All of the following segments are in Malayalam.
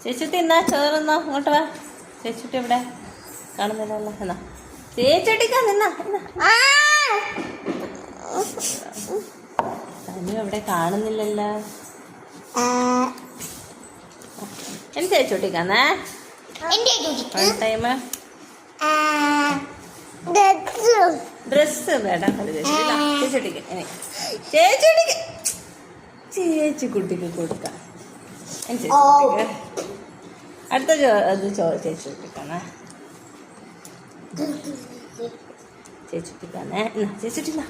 ചേച്ചുട്ടി എന്നാ ചോറെന്നോ ഇങ്ങോട്ട് വാ. ചേച്ചുട്ടി എവിടെ? കാണുന്നില്ലല്ലോ. എന്നാ ചേച്ചുട്ടിക്കാ നിന്നാ തനു എവിടെ? കാണുന്നില്ലല്ലോ. എന്റെ ചേച്ചുട്ടിക്കാന്നേ ടൈം ഡ്രസ്സ് വേണ്ട. ചേച്ചുട്ടിക്ക് ചേച്ചുട്ടിക്ക് ചേച്ചി കുട്ടിക്ക് കൊടുക്കാം. ചേച്ചിക്ക് അടുത്ത അത് ചേച്ചിട്ടിക്കാന്നേ ചേച്ചിട്ടിക്കാന്നേ ചേച്ചിട്ടില്ല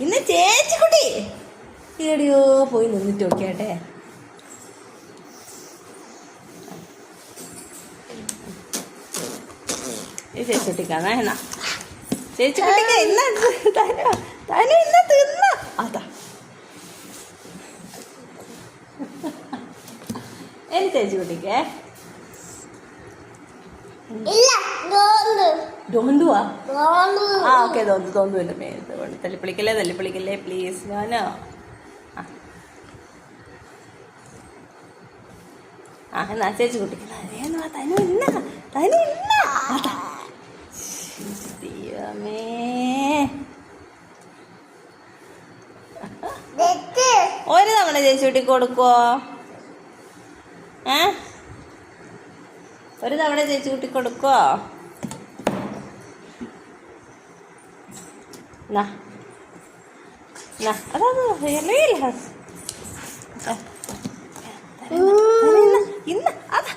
ഇന്ന് ചേച്ചിക്കുട്ടി എവിടെയോ പോയി നിന്നിട്ട് നോക്കിയാട്ടെ. ചേച്ചിട്ടിക്കാന്നേ എന്നാ ചേച്ചിക്കുട്ടിക്ക് ഇന്ന് തനു ഇന്ന് തിന്ന അതാ എനി ചേച്ചിക്കുട്ടിക്ക് ഡോന്തുവാ. ആ ഓക്കെ തോന്നുന്നില്ല മേത്ത് തല്ലിപ്പിളിക്കല്ലേ പ്ലീസ്. ഞാനോ എന്നാ ചേച്ചി കുട്ടിക്ക് തനു ഇന്ന ദൈവമേ. ഒരു തവണ ചേച്ചി കുട്ടിക്ക് കൊടുക്കുവോ? ഒരു തവണ ചേച്ചി കുട്ടി കൊടുക്കുവോ? അതാ ഇന്ന് അതാ